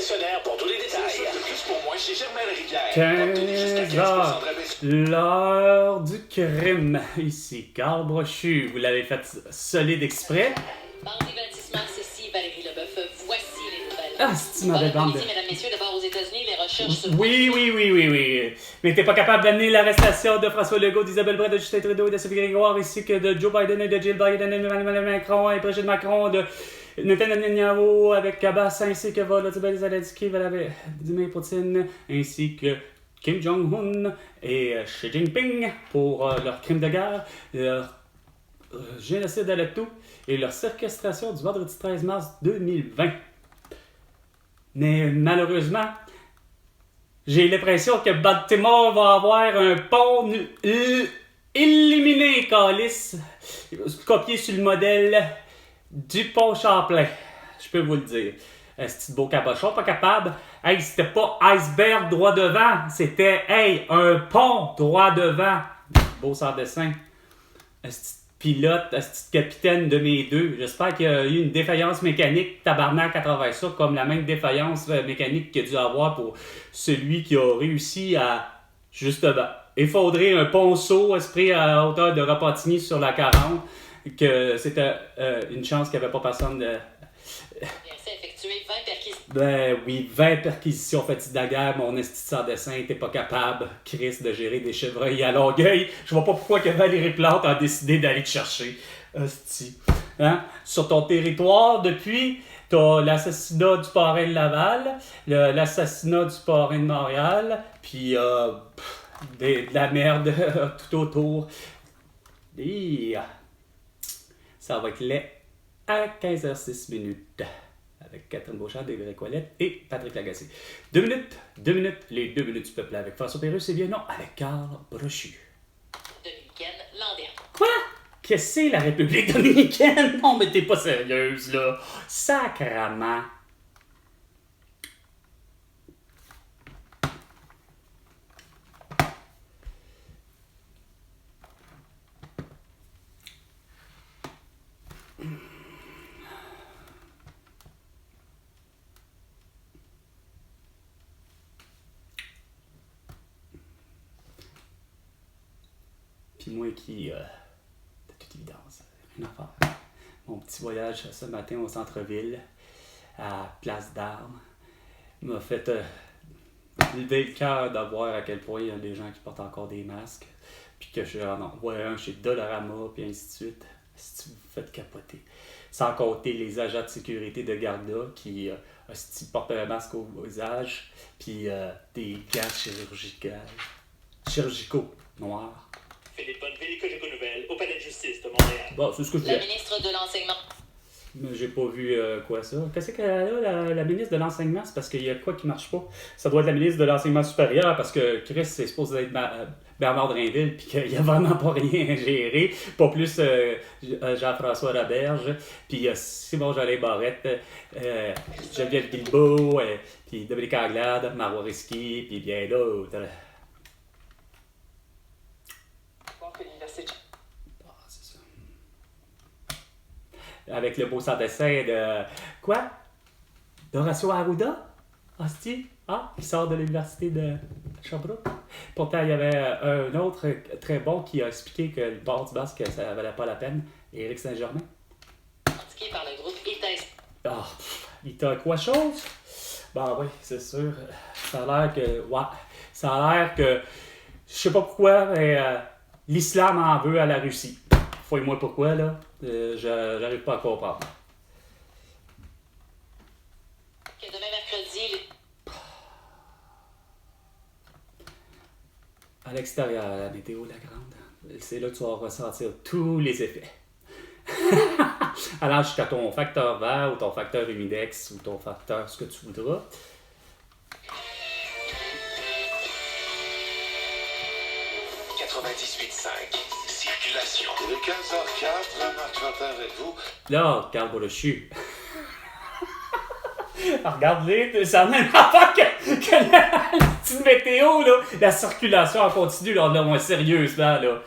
concessionnaire pour tous les détails. De plus pour moi chez Germain Rivière. 15 heures. L'heure du crime. Ici, Carl Brochu. Vous l'avez fait solide exprès. Bande divertissement, ceci, Valérie Leboeuf. Voici les nouvelles. Ah, c'est une mauvaise bande. Mesdames, messieurs, d'abord aux États-Unis, les recherches se Oui. Mais t'es pas capable d'amener l'arrestation de François Legault, d'Isabelle Brett, de Justin Trudeau et de Sophie Grégoire, ainsi que de Joe Biden et de Jill Biden, d'Emmanuel Macron et Brigitte Macron, de Netanyahu avec Abbas, ainsi que Volodymyr Zelensky, Vladimir Poutine, ainsi que Kim Jong-un et Xi Jinping pour leur crime de guerre, leur génocide à Letto et leur séquestration du vendredi 13 mars 2020. Mais malheureusement, j'ai l'impression que Baltimore va avoir un pont éliminé, calice, copié sur le modèle du pont Champlain. Je peux vous le dire. C'est beau cabochon, pas capable. Hey, c'était pas iceberg droit devant, c'était un pont droit devant. Beau sans dessin. Pilote, capitaine de mes deux. J'espère qu'il y a eu une défaillance mécanique tabarnak à travers ça, comme la même défaillance mécanique qu'il a dû avoir pour celui qui a réussi à, justement, effondrer un ponceau esprit à hauteur de Repentigny sur la 40, que c'était une chance qu'il n'y avait pas personne de... effectué 20 perquisitions. Ben oui, 20 perquisitions faites de guerre, mon esti sans dessin, t'es pas capable, Chris, de gérer des chevreuils à Longueuil. Je vois pas pourquoi que Valérie Plante a décidé d'aller te chercher. Esti. Hein? Sur ton territoire, depuis, t'as l'assassinat du parrain de Laval, l'assassinat du parrain de Montréal, puis de la merde tout autour. Et ça va être laid à 15h06. Avec Catherine Beauchamp, David Ouellette et Patrick Lagacé. 2 minutes, les 2 minutes du peuple avec François Pérusse et bien non, avec Carl Brochu. Dominicaine l'an dernier. Quoi? Qu'est-ce que c'est la République dominicaine? Non, mais t'es pas sérieuse, là. Sacrement. Puis moi qui, de toute évidence, rien à faire. Mon petit voyage ce matin au centre-ville, à Place d'Armes, m'a fait lever le cœur de voir à quel point il y a des gens qui portent encore des masques, puis que je en envoie un chez Dollarama, puis ainsi de suite. Si vous faites capoter. Sans compter les agents de sécurité de Garda qui portent un masque au visage, puis des gants chirurgicaux noirs. Philippe Bonneville, que j'ai connu nouvelle, au palais de justice de Montréal. Bon, c'est ce que je La disais. ministre de l'Enseignement. Mais j'ai pas vu quoi ça. Qu'est-ce qu'elle a, la ministre de l'Enseignement? C'est parce qu'il y a quoi qui marche pas? Ça doit être la ministre de l'Enseignement supérieur parce que Chris, c'est supposé être Bernard Drinville puis qu'il y a vraiment pas rien géré. Pas plus Jean-François Roberge, puis Simon Jolin Barrette, Geneviève Guilbeault, puis Dominique Anglade, Marois Risky, puis bien d'autres. Avec le beau sans dessin de... Quoi? d'Horacio Arruda? Hostie? Qui sort de l'université de Sherbrooke. Pourtant, il y avait un autre très bon qui a expliqué que le port du basque, ça valait pas la peine. Éric Saint-Germain. Indiqué par le groupe ETA. Il t'a quoi chose? Ben oui, c'est sûr. Ça a l'air que... Ouais. Ça a l'air que... Je sais pas pourquoi, mais l'islam en veut à la Russie. Fouille-moi pourquoi, là. J'arrive pas à comprendre. Que demain mercredi... À l'extérieur, la météo, la grande. C'est là que tu vas ressentir tous les effets. Alors, jusqu'à ton facteur vert ou ton facteur humidex ou ton facteur ce que tu voudras. Circulation. Il est 15h04, Marc Quentin avec vous. Là, Carl Brochu. Regarde-les, ça n'a même pas que la petite météo, là. La circulation en continu, là, moins sérieusement, là.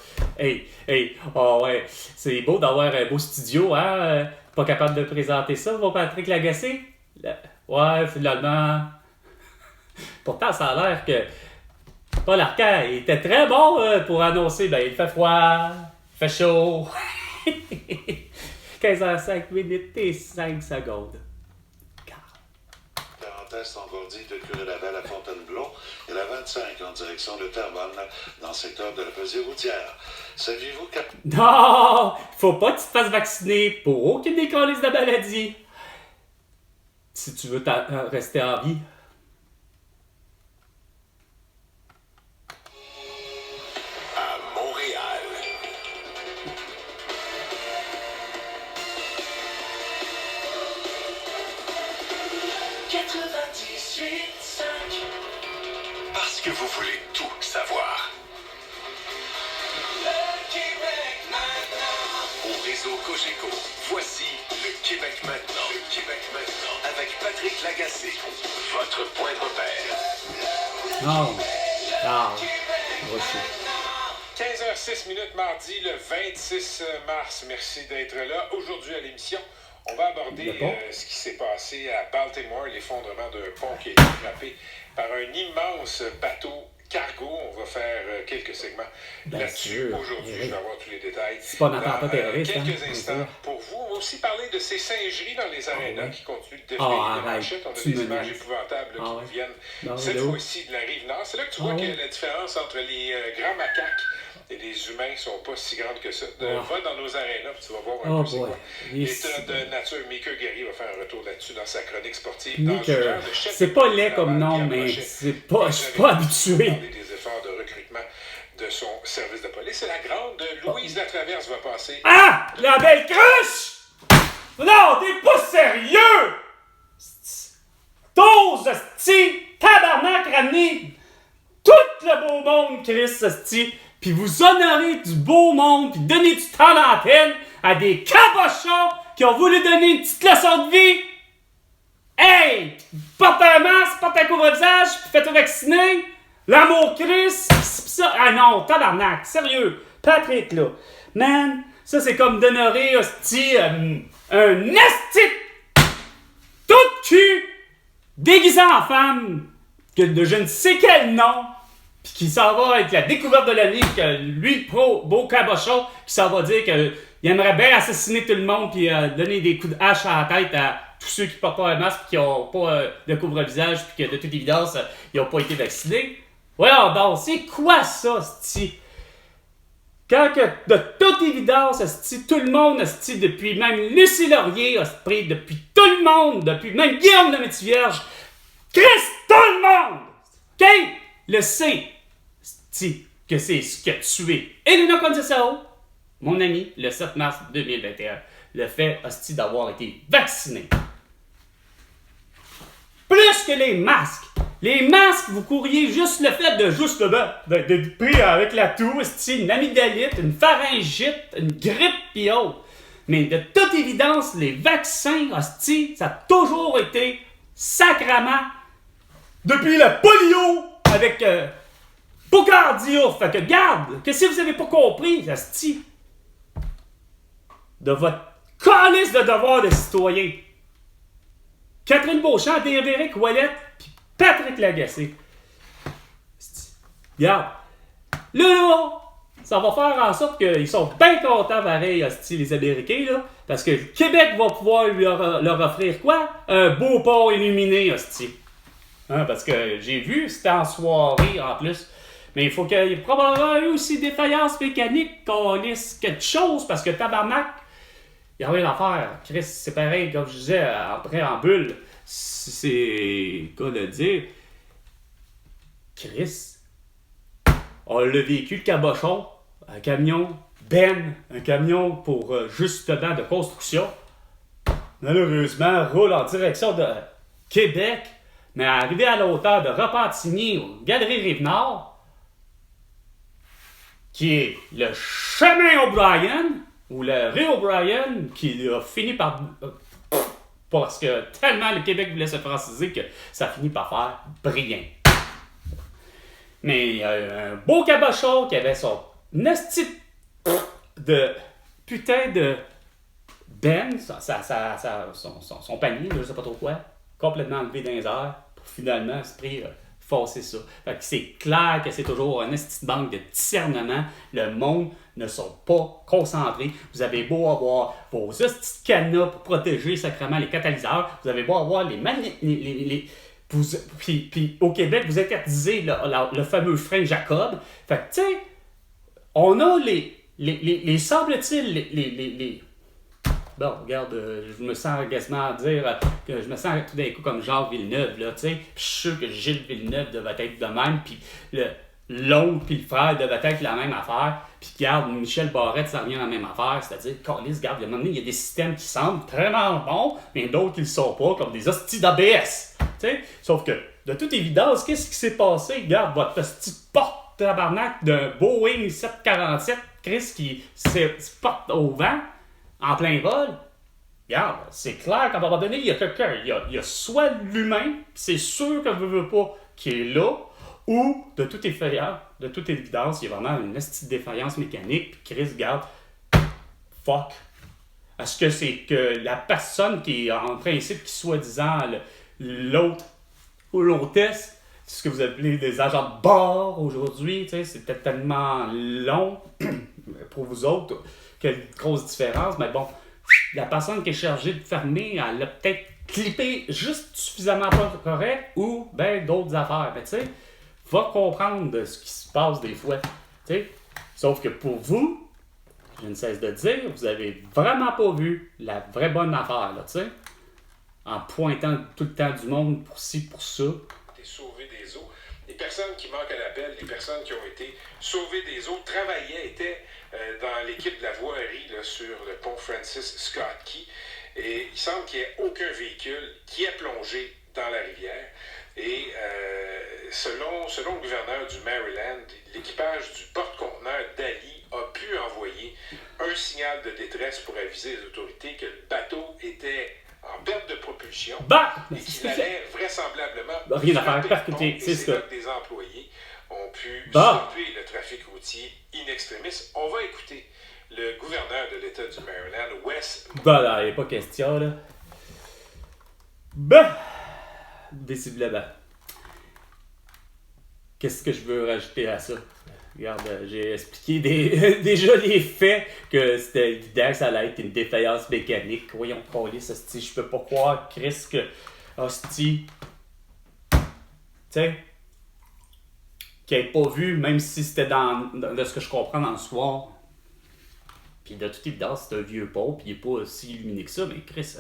Oh ouais, c'est beau d'avoir un beau studio, hein. Pas capable de présenter ça, mon Patrick Lagacé? Ouais, finalement. Pourtant, ça a l'air que Paul Arcand il était très bon pour annoncer. Ben, il fait froid, il fait chaud. 15h05 minutes et 5 secondes. Parenthèse encore dit de Curé-Laval à Fontainebleau et la 25 en direction de Terrebonne dans le secteur de la pesée routière. Saviez-vous qu'à... Non! Faut pas que tu te fasses vacciner pour aucune des calices de maladie. Si tu veux rester en vie. À Montréal. Parce que vous voulez tout savoir. Le Québec maintenant. Au réseau Cogeco, voici le Québec maintenant. Le Québec maintenant. Avec Patrick Lagacé, votre point de repère. Non. Ah. Reçu. 15h06 mardi, le 26 mars. Merci d'être là. Aujourd'hui à l'émission, on va aborder ce qui s'est passé à Baltimore, l'effondrement d'un pont qui a été frappé par un immense bateau cargo. On va faire quelques segments là-dessus. Aujourd'hui, je vais avoir tous les détails. C'est pas un attentat terroriste. Quelques hein? instants pour vous. On va aussi parler de ces singeries dans les arénas qui continuent de défiler Ah, les arrête. manchettes. On a Tu des me images niaises. épouvantables qui nous viennent Non, cette de où? fois-ci de la Rive-Nord. C'est là que tu vois que la différence entre les grands macaques et les humains ne sont pas si grandes que ça. Va dans nos arénas puis tu vas voir un peu c'est quoi. L'état de nature. Mika Guerrier va faire un retour là-dessus dans sa chronique sportive. Mika, c'est pas laid comme nom, mais je suis pas habitué. Des efforts de recrutement de son service de police. Et la grande Louise Latraverse va passer. Ah! La belle cruche! Non, t'es pas sérieux! T'oses, sti! Tabarnak, ramener tout le beau monde, Chris, sti! Puis vous honorez du beau monde, puis donner du temps d'antenne à des cabochons qui ont voulu donner une petite leçon de vie! Hey! Porte un masque, porte un couvre-visage, puis fais-toi vacciner! L'amour Christ, pis ça. Ah non, tabarnak, sérieux. Patrick, là. Man, ça c'est comme d'honorer, hostie, un esti tout cul, déguisé en femme, de je ne sais quel nom, pis qui s'en va avec la découverte de la vie, que lui, beau cabochon, qui s'en va dire qu'il aimerait bien assassiner tout le monde, pis donner des coups de hache à la tête à tous ceux qui portent pas un masque, pis qui ont pas de couvre-visage, pis que de toute évidence, ils ont pas été vaccinés. Voyons donc, c'est quoi ça, c'ti? Quand que, de toute évidence, c'ti, tout le monde, c'ti, depuis même Lucie Laurier, c'ti, depuis tout le monde, depuis même Guillaume de Métivierge, Christ, tout le monde, OK, le sait, c'ti, que c'est ce que tu es. Elena Contessao, mon ami, le 7 mars 2021, le fait, c'ti, d'avoir été vacciné. Plus que les masques. Les masques, vous courriez juste le fait de d'être pris avec la toux, une amygdalite, une pharyngite, une grippe pis autres. Mais de toute évidence, les vaccins, hostie, ça a toujours été sacrament depuis le polio avec Boucardio. Fait que garde, que si vous avez pas compris, hostie, de votre calice de devoir de citoyen. Catherine Beauchamp, Véronique Ouellette, pis Patrick Lagacé. Regarde. Là, ça va faire en sorte qu'ils sont bien contents, pareil, hostie, les Américains, là. Parce que le Québec va pouvoir leur offrir quoi? Un beau port illuminé, hostie. Hein, parce que j'ai vu, c'était en soirée, en plus. Mais il faut qu'il y ait probablement eu aussi des faillances mécaniques, qu'on lisse quelque chose, parce que tabarnak, il n'y a rien à faire. Chris, c'est pareil, comme je disais, après en bulle. C'est quoi le dire? Chris, on l'a vécu, le cabochon, un camion un camion pour justement de construction. Malheureusement, roule en direction de Québec, mais arrivé à la hauteur de Repentigny, aux Galeries Rive-Nord, qui est le chemin O'Brien, ou le rue O'Brien, qui a fini par... parce que tellement le Québec voulait se franciser que ça finit par faire brillant. Mais un beau cabochon qui avait son esti de putain de Ben, son panier, je sais pas trop quoi. complètement enlevé dans les airs pour finalement se forcer ça. Fait que c'est clair que c'est toujours un esti de banque de discernement. Le monde ne sont pas concentrés. Vous avez beau avoir vos esti de cadenas pour protéger sacrément les catalyseurs. Vous avez beau avoir puis au Québec, vous interdisez le fameux frein Jacob. Fait que, tu sais, on a les semble-t-il, bon, regarde, je me sens quasiment à dire que je me sens tout d'un coup comme Jacques Villeneuve, là, tu sais. Je suis sûr que Gilles Villeneuve devait être de même, puis l'oncle puis le frère devait être la même affaire. Puis regarde, Michel Barrette, ça revient à la même affaire, c'est-à-dire, Calisse, regarde, à un moment donné, il y a des systèmes qui semblent vraiment bons, mais d'autres qui ne le sont pas, comme des hosties d'ABS, tu sais. Sauf que, de toute évidence, qu'est-ce qui s'est passé? Regarde, votre hostie porte-tabarnak d'un Boeing 747, Chris, qui se porte au vent, en plein vol, regarde, c'est clair qu'à un moment donné, il y a quelqu'un, il y a soit l'humain, c'est sûr que veut pas, qui est là, ou de toute évidence, il y a vraiment une petite défaillance mécanique, puis Chris, regarde, fuck. Est-ce que c'est que la personne qui est en principe, qui soi-disant l'autre ou l'hôtesse, c'est ce que vous appelez des agents de bord aujourd'hui, tu sais, c'était tellement long pour vous autres, quelle grosse différence, mais bon, la personne qui est chargée de fermer, elle a peut-être clippé juste suffisamment pas correct ou ben d'autres affaires, mais tu sais, va comprendre de ce qui se passe des fois, tu sais, sauf que pour vous, je ne cesse de dire, vous avez vraiment pas vu la vraie bonne affaire, là, tu sais, en pointant tout le temps du monde pour ci, pour ça. Sauver des eaux. Les personnes qui manquent à l'appel, les personnes qui ont été sauvées des eaux, travaillaient, étaient dans l'équipe de la voirie là, sur le pont Francis Scott Key. Et il semble qu'il n'y ait aucun véhicule qui a plongé dans la rivière. Et selon le gouverneur du Maryland, l'équipage du porte-conteneur Dali a pu envoyer un signal de détresse pour aviser les autorités que le bateau était en perte de propulsion et qu'il allait vraisemblablement rien à faire, percuter, c'est ça. ça. Des employés ont pu stopper le trafic routier in extremis. On va écouter le gouverneur de l'État du Maryland, Wes. Là, il n'y a pas question, là. Décidément. Qu'est-ce que je veux rajouter à ça? Regarde, j'ai expliqué déjà les faits que c'était évident que ça allait être une défaillance mécanique. Voyons, câlisse, hostie, je peux pas croire, Chris, que hostie, tu sais, qu'il n'ait pas vu, même si c'était de ce que je comprends dans le soir. Puis de toute évidence, c'est un vieux pont, puis il n'est pas aussi illuminé que ça, mais Chris,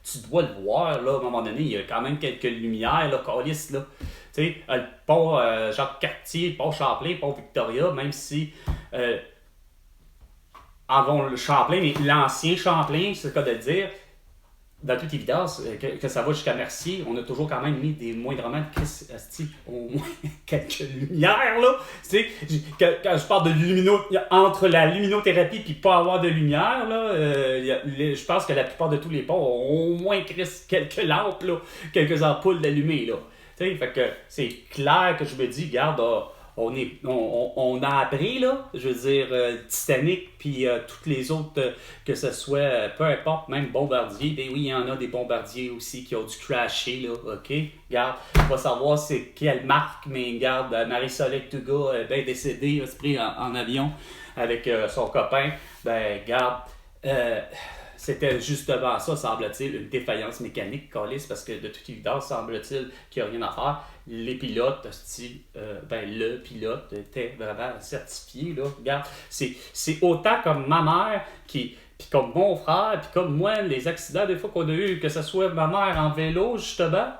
tu dois le voir, là, à un moment donné, il y a quand même quelques lumières, là, câlisse, là. Tu sais, le pont Jacques-Cartier, le pont Champlain, le pont Victoria, même si avant le Champlain, mais l'ancien Champlain, c'est le cas de le dire, dans toute évidence, que ça va jusqu'à Mercier, on a toujours quand même mis des moindrement de Chris Asti, au moins quelques lumières, là. Tu sais, quand je parle de entre la luminothérapie et pas avoir de lumière, là, je pense que la plupart de tous les ponts ont au moins Chris quelques lampes, là, quelques ampoules allumées, là. Tu sais, fait que c'est clair que je me dis, regarde, on a appris, là, je veux dire, Titanic, puis toutes les autres, que ce soit, peu importe, même Bombardier, ben oui, il y en a des bombardiers aussi qui ont dû crasher, là, ok? Regarde, on va savoir c'est quelle marque, mais regarde, Marie-Soleil Touga est bien décédée, elle s'est pris en avion avec son copain, ben regarde, c'était justement ça, semble-t-il, une défaillance mécanique, câlisse, parce que de toute évidence, semble-t-il qu'il n'y a rien à faire. Les pilotes, le pilote était vraiment certifié, là. Regarde, c'est autant comme ma mère, puis comme mon frère, puis comme moi, les accidents des fois qu'on a eu, que ce soit ma mère en vélo, justement,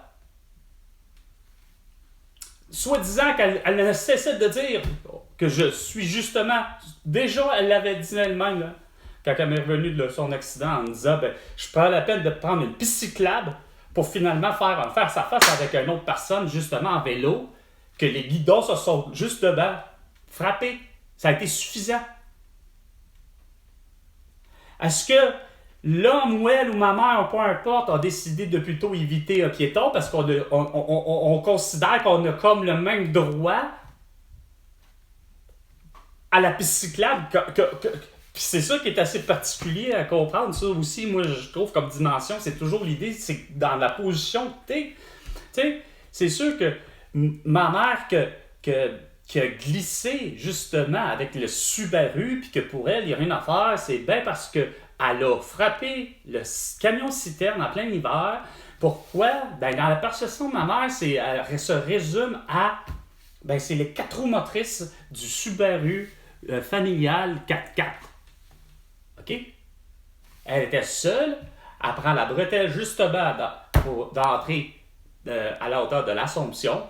soi-disant qu'elle ne cessait de dire que je suis justement, déjà elle l'avait dit elle-même, là, quand elle m'est revenue de son accident en me disant, je prends la peine de prendre une piste cyclable pour finalement faire un face-à-face avec une autre personne, justement en vélo, que les guidons se sont justement frappés. Ça a été suffisant. Est-ce que l'homme ou elle ou ma mère, peu importe, a décidé de plutôt éviter un piéton parce qu'on considère qu'on a comme le même droit à la piste cyclable Puis c'est ça qui est assez particulier à comprendre, ça aussi, moi je trouve comme dimension, c'est toujours l'idée, c'est que dans la position que t'es. Tu sais, c'est sûr que ma mère qui a glissé justement avec le Subaru, puis que pour elle, il n'y a rien à faire, c'est bien parce qu'elle a frappé le camion-citerne en plein hiver. Pourquoi? Ben, dans la perception de ma mère, elle se résume à, ben, c'est les 4 roues motrices du Subaru familial 4x4. OK? Elle était seule, elle prend la bretelle justement pour d'entrer à la hauteur de l'Assomption.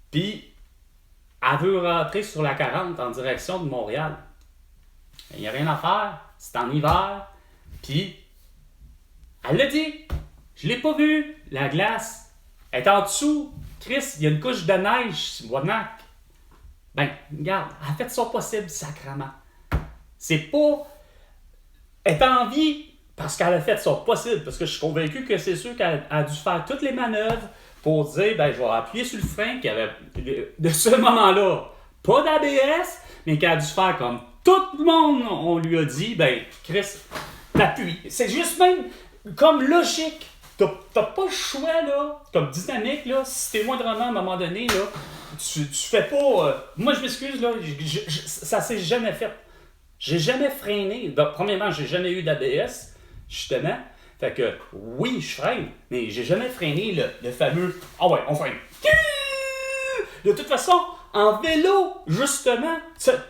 Puis, elle veut rentrer sur la 40 en direction de Montréal. Il n'y a rien à faire, c'est en hiver. Puis, elle l'a dit, je l'ai pas vu, la glace. Elle est en dessous. Chris, il y a une couche de neige, Wanac. Ben, regarde, elle a fait son possible, sacrement. C'est pas... Elle est en vie parce qu'elle a fait son possible. Parce que je suis convaincu que c'est sûr qu'elle a dû faire toutes les manœuvres pour dire, ben, je vais appuyer sur le frein, qu'il y avait, de ce moment-là, pas d'ABS, mais qu'elle a dû faire comme tout le monde, on lui a dit, ben, Chris, t'appuies. C'est juste même comme logique. T'as pas le choix, là, comme dynamique, là, si t'es moindrement, à un moment donné, là, tu fais pas... moi, je m'excuse, là, ça s'est jamais fait. J'ai jamais freiné. Donc, premièrement, j'ai jamais eu d'ABS, justement. Fait que, oui, je freine, mais j'ai jamais freiné le fameux « Ah ouais, on freine ». De toute façon, en vélo, justement,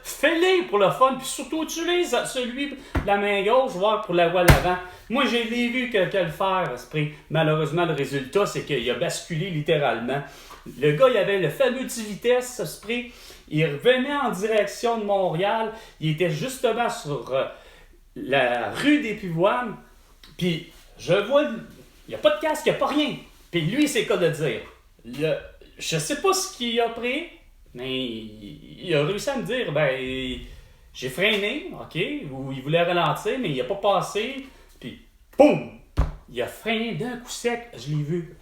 fais-les pour le fun, puis surtout utilise celui de la main gauche, voire pour la voie de l'avant. Moi, je l'ai vu que le faire, Esprit. Malheureusement, le résultat, c'est qu'il a basculé littéralement. Le gars, il avait le fameux 10 vitesses, Esprit. Il revenait en direction de Montréal. Il était justement sur la rue des Pivoines. Puis, je vois, il n'y a pas de casque, il n'y a pas rien. Puis lui, c'est quoi de dire. Je sais pas ce qu'il a pris, mais il a réussi à me dire, ben, j'ai freiné, OK, ou il voulait ralentir, mais il n'a pas passé. Puis, boum! Il a freiné d'un coup sec, je l'ai vu.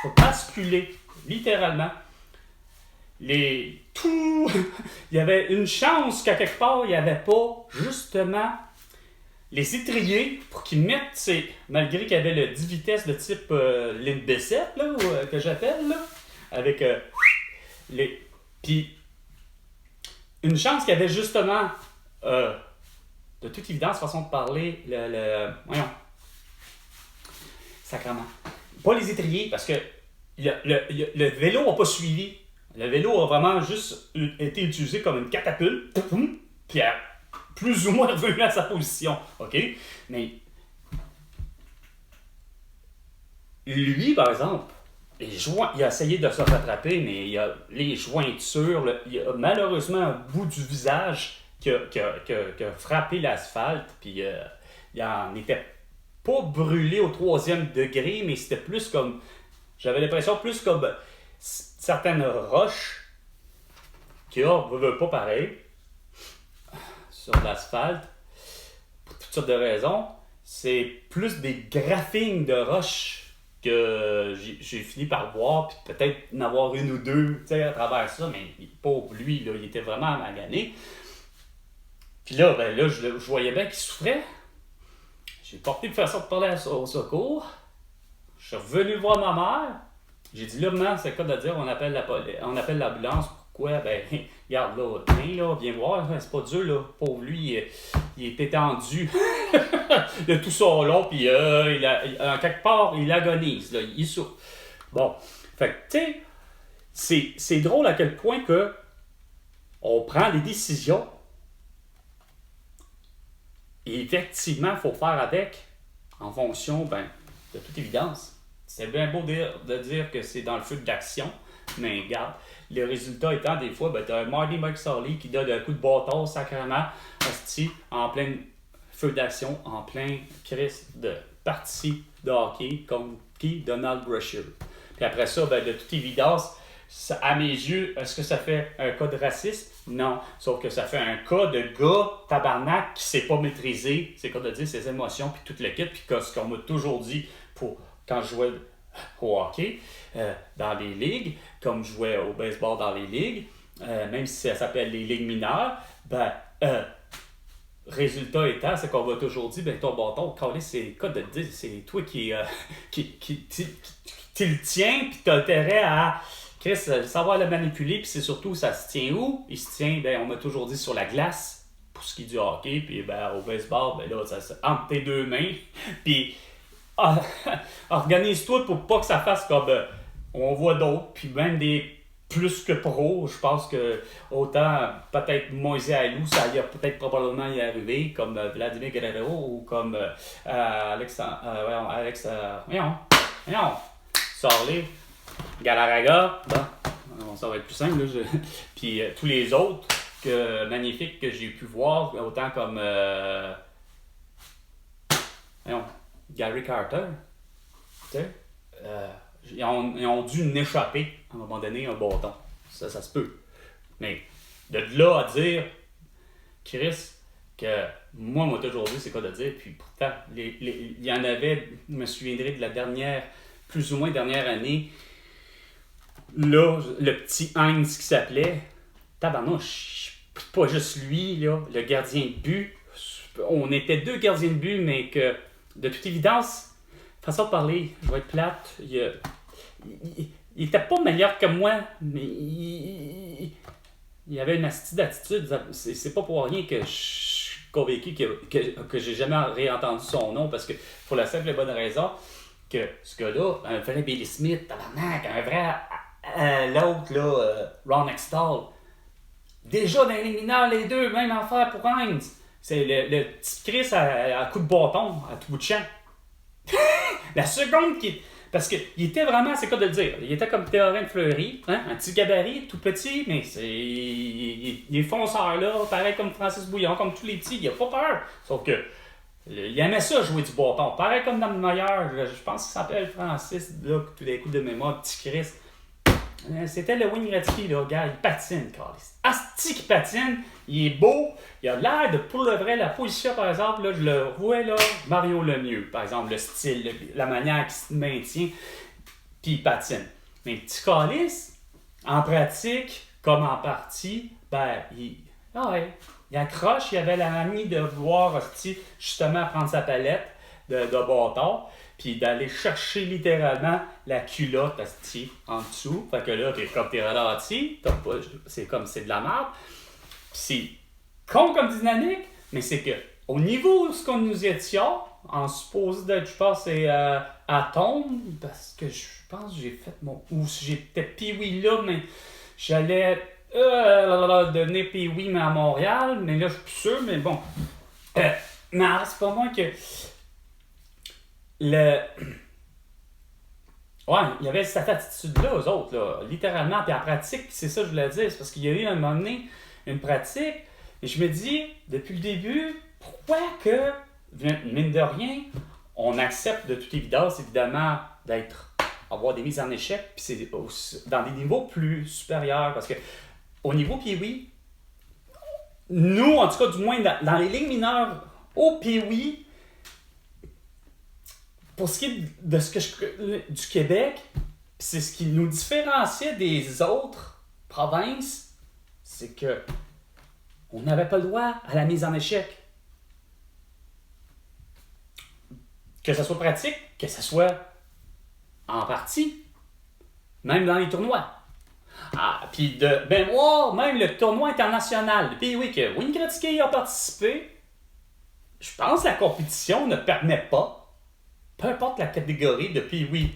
Il a basculé, littéralement. Il y avait une chance qu'à quelque part, il n'y avait pas, justement, les étriers pour qu'ils mettent, malgré qu'il y avait le 10 vitesses de type Lynn Bessette, là, que j'appelle, là, avec les... Puis, une chance qu'il y avait justement, de toute évidence, façon de parler, voyons, sacrément. Pas les étriers, parce que le vélo n'a pas suivi. Le vélo a vraiment juste été utilisé comme une catapulte, puis a plus ou moins revenu à sa position. OK? Mais lui, par exemple, il a essayé de se rattraper, mais il a les jointures, il a malheureusement un bout du visage qui a frappé l'asphalte, puis il en était pas brûlé au 3e degré, mais c'était plus comme, j'avais l'impression plus comme certaines roches qui veut pas pareil sur l'asphalte, pour toutes sortes de raisons. C'est plus des graphines de roches que j'ai fini par voir, puis peut-être en avoir une ou deux à travers ça, mais pauvre lui, là, il était vraiment magané. Puis là, ben là, je voyais bien qu'il souffrait. J'ai porté de façon de parler au secours. Je suis revenu voir ma mère. J'ai dit là, maman, c'est quoi de dire, on appelle l'ambulance. Pourquoi? Ben, regarde là, viens voir, c'est pas dur, là. Pauvre lui, il était tendu de tout son long, puis en quelque part, il agonise, là, il souffre. Bon, fait que, tu sais, c'est drôle à quel point que on prend des décisions, et effectivement, il faut faire avec, en fonction, ben, de toute évidence. C'est bien beau de dire que c'est dans le feu de l'action, mais regarde, le résultat étant des fois, ben, tu as un Marty McSorley qui donne un coup de bâton sacrément en plein feu d'action, en plein crise de partie de hockey contre qui? Donald Brashear. Puis après ça, ben, de toute évidence, à mes yeux, est-ce que ça fait un cas de racisme? Non. Sauf que ça fait un cas de gars tabarnak qui ne sait pas maîtriser, c'est quoi de dire, ses émotions, puis toute l'équipe, puis ce qu'on m'a toujours dit quand je jouais au hockey dans les ligues, comme je jouais au baseball dans les ligues, même si ça s'appelle les ligues mineures, résultat étant, c'est qu'on va toujours dire, ben ton bâton, Carlis, c'est quoi de te dire, c'est toi qui tu le tiens, puis tu as intérêt à Chris, savoir le manipuler, puis c'est surtout, ça se tient où? Il se tient, ben on m'a toujours dit sur la glace, pour ce qui est du hockey, puis ben au baseball, ben là, ça entre tes deux mains, puis organise-toi pour pas que ça fasse comme on voit d'autres, puis même des plus que pros, je pense que autant peut-être Moïse Alou, ça allait peut-être probablement y arriver, comme Vladimir Guerrero ou comme Alex, Sorley, Galarraga, bon, ça va être plus simple, là, puis tous les autres magnifiques que j'ai pu voir, autant comme Gary Carter, tu sais, ils ont dû n'échapper à un moment donné un bâton. Ça se peut. Mais de là à dire, Chris, que moi toujours dit c'est quoi de dire, puis pourtant, il y en avait, je me souviendrai de la dernière, plus ou moins dernière année, là, le petit Heinz qui s'appelait, tabarnouche, pas juste lui, là, le gardien de but. On était deux gardiens de but, mais que, de toute évidence, façon de parler, je vais être plate, il était pas meilleur que moi, mais il avait une attitude. C'est pas pour rien que je suis convaincu que j'ai jamais réentendu son nom, parce que pour la simple et bonne raison que ce gars-là, un vrai Billy Smith, tabarnak, un vrai l'autre, là, Ron Extall, déjà dans les mineurs, les deux, même affaire pour Heinz. C'est le petit Chris à coup de bâton, à tout bout de champ. La seconde qui... Parce qu'il était vraiment, c'est quoi de le dire, il était comme Théorème Fleury, hein? Un petit gabarit, tout petit, mais il est fonceur là, pareil comme Francis Bouillon, comme tous les petits, il a pas peur. Sauf que, il aimait ça jouer du bâton, pareil comme dans le meilleur, je pense qu'il s'appelle Francis, là, tout d'un coup de mémoire, petit Chris. C'était le Wayne Gretzky, là, gars, il patine, Carlis. Asti qui patine, il est beau, il a l'air de, pour le vrai, la position, par exemple, là, je le vois, là, Mario Lemieux, par exemple, le style, la manière qu'il se maintient, puis il patine. Mais petit Carlis, en pratique, comme en partie, il accroche, il avait la manie de vouloir, justement, prendre sa palette de bâton, puis d'aller chercher littéralement la culotte en dessous. Fait que là, comme t'es ralenti, c'est comme c'est de la merde. C'est con comme dynamique, mais c'est que au niveau de ce qu'on nous étions, en supposé d'être, je pense, c'est à tombe, parce que je pense que j'ai fait ou si j'étais Pee-Wee là, mais j'allais devenir Pee-Wee, mais à Montréal, mais là, je suis plus sûr, mais bon. Mais c'est pas moi que... Ouais, il y avait cette attitude-là, aux autres, là, littéralement. Puis en pratique, c'est ça que je voulais dire, c'est parce qu'il y a eu à un moment donné une pratique, et je me dis, depuis le début, pourquoi que, mine de rien, on accepte de toute évidence, évidemment, avoir des mises en échec, puis c'est dans des niveaux plus supérieurs, parce que au niveau Pee-Wee, nous, en tout cas, du moins, dans les ligues mineures, au Pee-Wee, pour ce qui est du Québec, c'est ce qui nous différenciait des autres provinces, c'est que on n'avait pas le droit à la mise en échec. Que ce soit pratique, que ce soit en partie, même dans les tournois. Puis de mémoire, même le tournoi international, puis oui, que Wayne Gretzky a participé, je pense que la compétition ne permet pas, peu importe la catégorie de Pee-Wee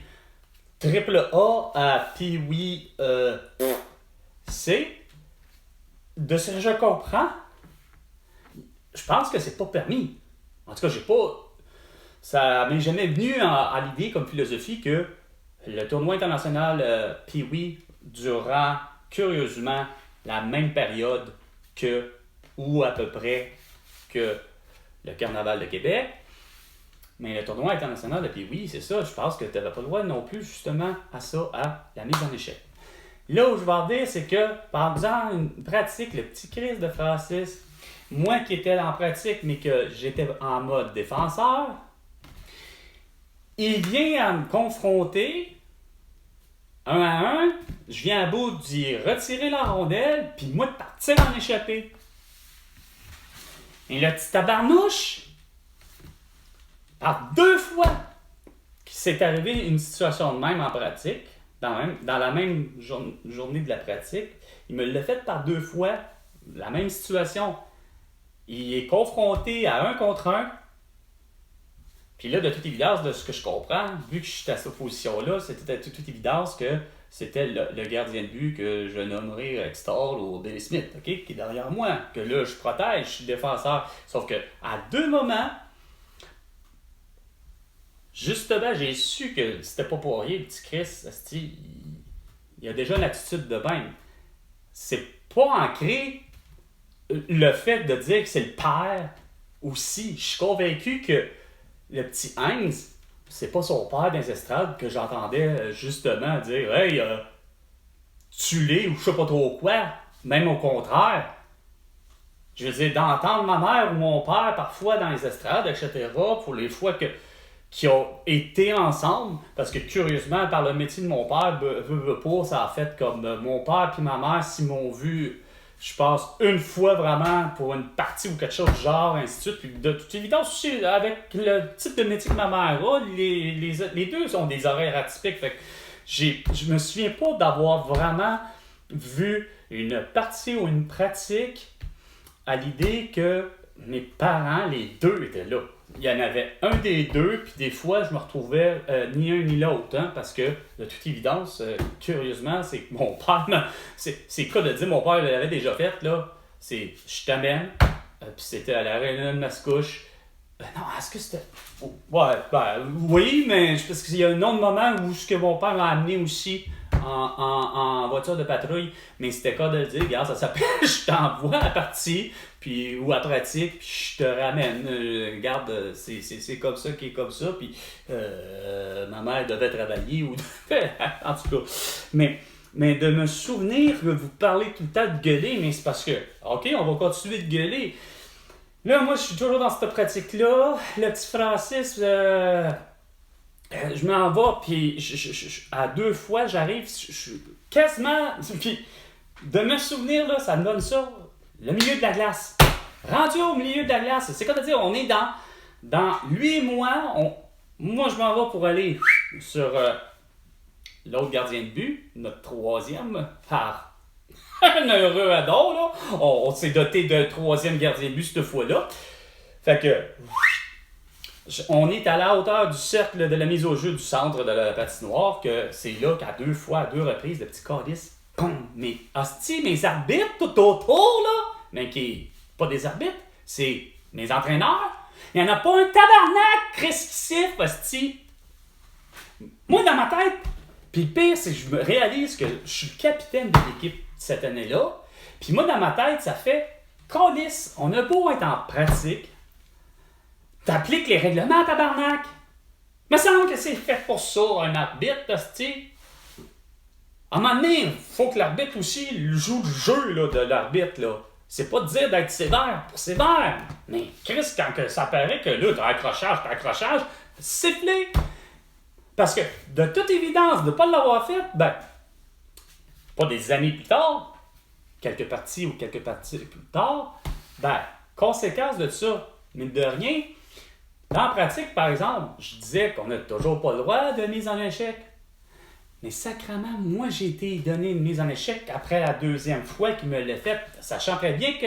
AAA à Pee-Wee C, de ce que je comprends, je pense que c'est pas permis. En tout cas, ça m'est jamais venu à l'idée comme philosophie que le tournoi international Pee-Wee durera curieusement la même période ou à peu près que le Carnaval de Québec. Mais le tournoi international de Pee-Wee, c'est ça, je pense que tu n'avais pas le droit non plus justement à la mise en échec. Là où je vais en dire, c'est que, par exemple, une pratique, le petit Chris de Francis, moi qui étais en pratique, mais que j'étais en mode défenseur, il vient à me confronter 1 à 1, je viens à bout d'y retirer la rondelle, puis moi de partir en échappée. Et le petit tabarnouche, par 2 fois, qu'il s'est arrivé une situation de même en pratique, dans la même journée de la pratique, il me l'a fait par 2 fois, la même situation. Il est confronté à 1 contre 1. Puis là, de toute évidence, de ce que je comprends, vu que je suis à cette position-là, c'était de toute évidence que c'était le gardien de but que je nommerais Extall ou Billy Smith, OK, qui est derrière moi, que là, je protège, je suis défenseur. Sauf que à 2 moments, justement, j'ai su que c'était pas pour rien, le petit Chris, il a déjà une attitude de même. C'est pas ancré le fait de dire que c'est le père aussi. Je suis convaincu que le petit Heinz, c'est pas son père dans les estrades que j'entendais justement dire « Hey, tu-les » ou je sais pas trop quoi. Même au contraire. Je veux dire, d'entendre ma mère ou mon père parfois dans les estrades, etc., pour les fois qui ont été ensemble, parce que curieusement, par le métier de mon père, veut pas, ça a fait comme mon père puis ma mère, s'ils m'ont vu, je pense, une fois vraiment pour une partie ou quelque chose du genre, ainsi de suite. Puis de toute évidence aussi, avec le type de métier que ma mère a, les deux ont des horaires atypiques. Fait que je me souviens pas d'avoir vraiment vu une partie ou une pratique à l'idée que mes parents, les deux, étaient là. Il y en avait un des deux, puis des fois, je me retrouvais ni un ni l'autre, hein, parce que, de toute évidence, curieusement, c'est que mon père, c'est le cas de dire, mon père l'avait déjà fait, là, c'est « je t'amène », puis c'était à l'aréna de Mascouche. Non, est-ce que c'était... Ouais, oui, mais parce qu'il y a un autre moment où ce que mon père m'a amené aussi en voiture de patrouille, mais c'était cas de le dire, regarde, ça s'appelle « je t'envoie à partie », puis ou à pratique, puis je te ramène. Regarde, c'est comme ça qui est comme ça, puis ma mère devait travailler, ou en tout cas. Mais de me souvenir que vous parlez tout le temps de gueuler, mais c'est parce que, OK, on va continuer de gueuler. Là, moi, je suis toujours dans cette pratique-là. Le petit Francis, je m'en vais, puis à 2 fois, j'arrive, je suis quasiment... Puis de me souvenir, là, ça me donne ça, le milieu de la glace. Rendu au milieu de la glace, c'est comme dire, on est dans lui et moi, moi, je m'en vais pour aller sur l'autre gardien de but, notre 3e, par un heureux ado, là. On s'est doté d'un 3e gardien de but cette fois-là. Fait que... On est à la hauteur du cercle de la mise au jeu du centre de la patinoire, que c'est là qu'à 2 fois, à 2 reprises, le petit calice, mais hostie, mes arbitres tout autour, là, mais qui pas des arbitres, c'est mes entraîneurs. Il n'y en a pas un tabarnak crispissif, hostie. Moi, dans ma tête, puis le pire, c'est que je me réalise que je suis le capitaine de l'équipe cette année-là, puis moi, dans ma tête, ça fait, calice, on a beau être en pratique, t'appliques les règlements, tabarnak! Il me semble que c'est fait pour ça, un arbitre, hostie. À un moment donné, il faut que l'arbitre aussi joue le jeu là, de l'arbitre, là. C'est pas de dire d'être sévère pour sévère. Mais Chris, quand que ça paraît que là, t'as accrochage, siffler. Parce que, de toute évidence, de ne pas l'avoir fait, ben, pas des années plus tard, quelques parties plus tard, ben, conséquence de ça, mine de rien, dans la pratique, par exemple, je disais qu'on n'a toujours pas le droit de mise en échec. Mais sacrément, moi, j'ai été donné une mise en échec après la 2e fois qu'il me l'a fait, sachant très bien que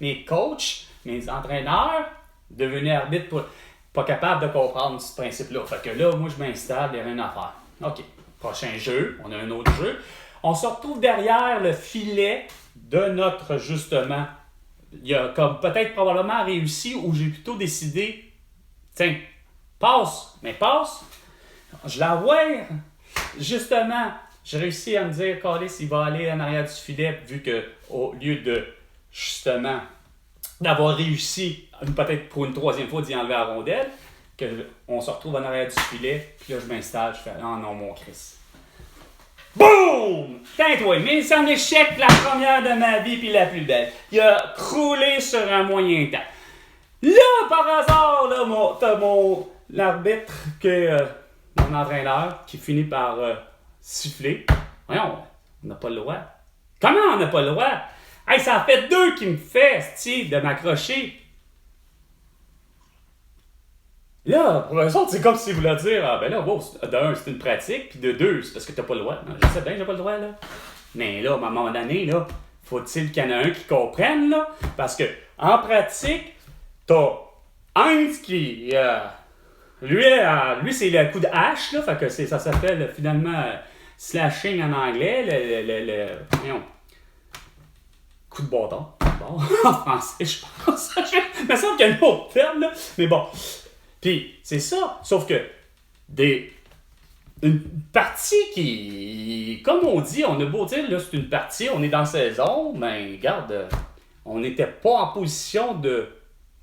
mes coachs, mes entraîneurs, devenus arbitres, pas capables de comprendre ce principe-là. Fait que là, moi, je m'installe, il n'y a rien à faire. OK, prochain jeu, on a un autre jeu. On se retrouve derrière le filet de notre, justement, il y a comme peut-être probablement réussi, où j'ai plutôt décidé, tiens, passe. Je la vois, justement, j'ai réussi à me dire, Calis, il va aller en arrière du filet, vu que, au lieu de, justement, d'avoir réussi, peut-être pour une 3e fois, d'y enlever la rondelle, qu'on se retrouve en arrière du filet, puis là, je m'installe, je fais, non, mon Chris. Boum! Tiens-toi, mise en échec, la première de ma vie, puis la plus belle. Il a croulé sur un moyen temps. Là, par hasard, là, t'as l'arbitre, mon entraîneur, qui finit par siffler. Voyons, On n'a pas le droit. Comment on n'a pas le droit? Hey, ça en fait 2 qui me fait, esti, de m'accrocher. Là, pour eux autres, c'est comme si vous voulaient dire, ah ben là, bon, d'un, c'est une pratique, puis de 2, c'est parce que t'as pas le droit. Non, je sais bien que j'ai pas le droit, là. Mais là, à un moment donné, là, faut-il qu'il y en ait un qui comprenne, là? Parce que, en pratique, t'as Heinz qui, lui, c'est le coup de hache, là, fait que ça s'appelle finalement slashing en anglais, voyons, coup de bâton. Bon, en français, je pense. Il me semble qu'il y a un autre terme, là, mais bon. Puis, c'est ça, sauf que une partie qui, comme on dit, on a beau dire, là, c'est une partie, on est dans la saison, mais regarde, on n'était pas en position de...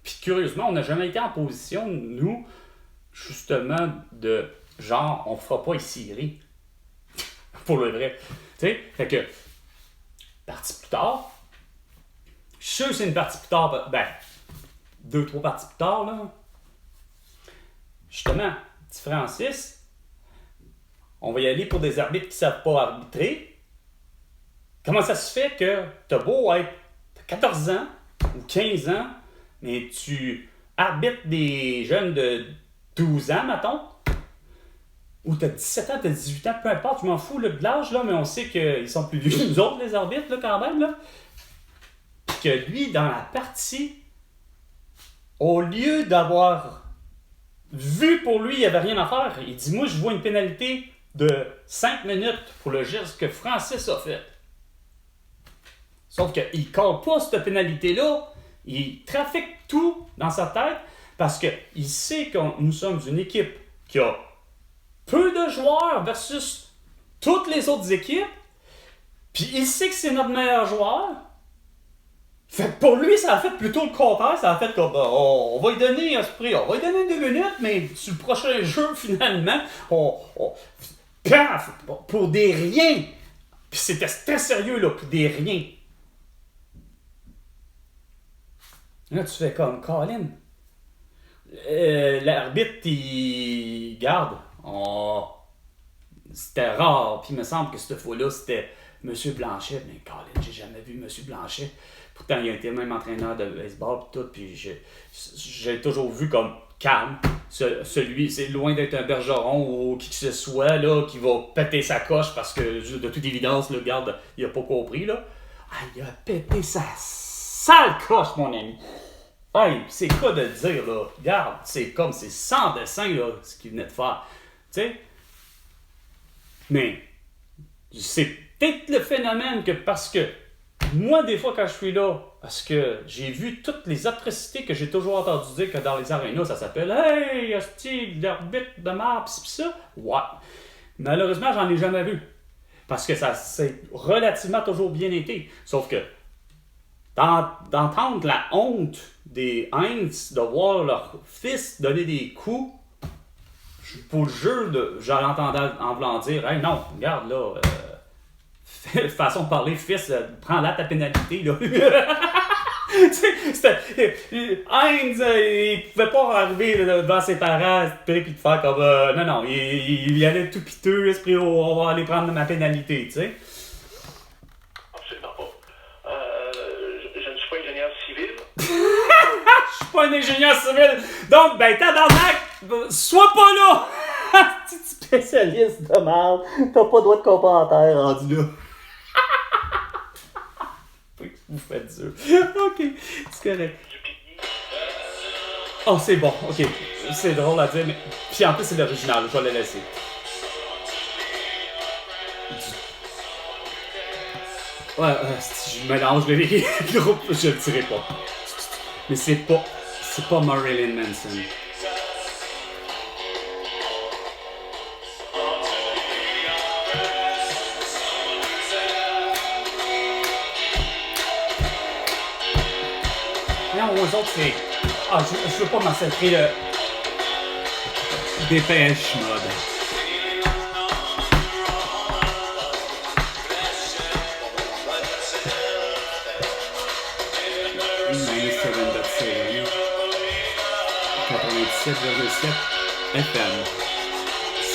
Puis curieusement, on n'a jamais été en position, nous, justement, de genre, on fera pas les séries. Pour le vrai. Tu sais, fait que, partie plus tard, je suis sûr que c'est une partie plus tard, ben, 2-3 parties plus tard, là. Justement, petit Francis, on va y aller pour des arbitres qui ne savent pas arbitrer. Comment ça se fait que t'as beau être 14 ans ou 15 ans, mais tu arbitres des jeunes de 12 ans, mettons, ou t'as 17 ans, t'as 18 ans, peu importe, je m'en fous là, de l'âge, là, mais on sait qu'ils sont plus vieux que nous autres, les arbitres, là, quand même, là. Puis que lui, dans la partie, au lieu d'avoir vu pour lui, il n'y avait rien à faire, il dit, moi, je vois une pénalité de 5 minutes pour le geste que Francis a fait. Sauf qu'il ne colle pas cette pénalité-là, il trafique tout dans sa tête parce qu'il sait que nous sommes une équipe qui a peu de joueurs versus toutes les autres équipes, puis il sait que c'est notre meilleur joueur. Fait que pour lui, ça a fait plutôt le contraire, ça a fait comme on va lui donner un spray, on va lui donner 2 minutes, mais sur le prochain jeu, finalement, paf, pour des riens. Puis c'était très sérieux, là, pour des riens. Là, tu fais comme, Colin, l'arbitre, il garde. C'était rare, puis il me semble que cette fois-là, c'était M. Blanchet. Mais Colin, j'ai jamais vu M. Blanchet. Pourtant, il a été même entraîneur de baseball, puis tout, puis j'ai toujours vu comme calme. Celui, c'est loin d'être un bergeron ou qui que ce soit, là, qui va péter sa coche parce que, de toute évidence, le garde, il a pas compris, là. Ah, il a pété sa sale coche, mon ami. Hey, c'est quoi de le dire, là? Regarde, c'est comme, c'est sans dessin, là, ce qu'il venait de faire. Tu sais? Mais, c'est peut-être le phénomène que parce que moi, des fois, quand je suis là, parce que j'ai vu toutes les atrocités que j'ai toujours entendu dire que dans les arénas, ça s'appelle « Hey, hostie, l'arbitre de merde, pis ça. » Ouais. Malheureusement, j'en ai jamais vu. Parce que ça s'est relativement toujours bien été. Sauf que d'entendre la honte des Heinz de voir leur fils donner des coups, pour le jeu, j'en entendais en voulant dire « Hey, non, regarde là, façon de parler, fils, prends-la ta pénalité, là. » Heinz, il pouvait pas arriver devant ses parents et te faire comme non, il allait tout piteux, esprit, on va aller prendre ma pénalité, tu sais. Absolument pas. Je ne suis pas ingénieur civil. Je suis pas un ingénieur civil. Donc, ben, tabarnak, sois pas là! Petit spécialiste de merde. T'as pas droit de commentaire rendu là. Vous faites dur. Ok, c'est correct. Oh, c'est bon, ok. C'est drôle à dire, mais. Puis en plus, c'est l'original, je vais le laisser. Ouais, si je mélange les groupes, je le dirai pas. Mais c'est pas Marilyn Manson. Non, aux autres, c'est... Ah, je veux pas massacrer le... Dépêche Mode. FM.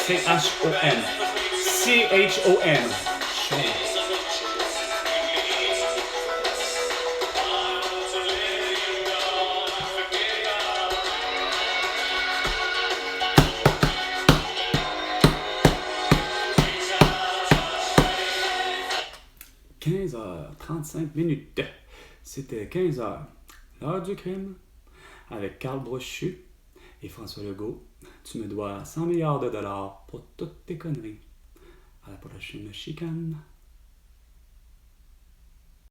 CHON. CHON. 15h35. C'était 15h. L'heure du crime. Avec Carl Brochu et François Legault. Tu me dois 100 milliards de dollars pour toutes tes conneries. À la prochaine chicane.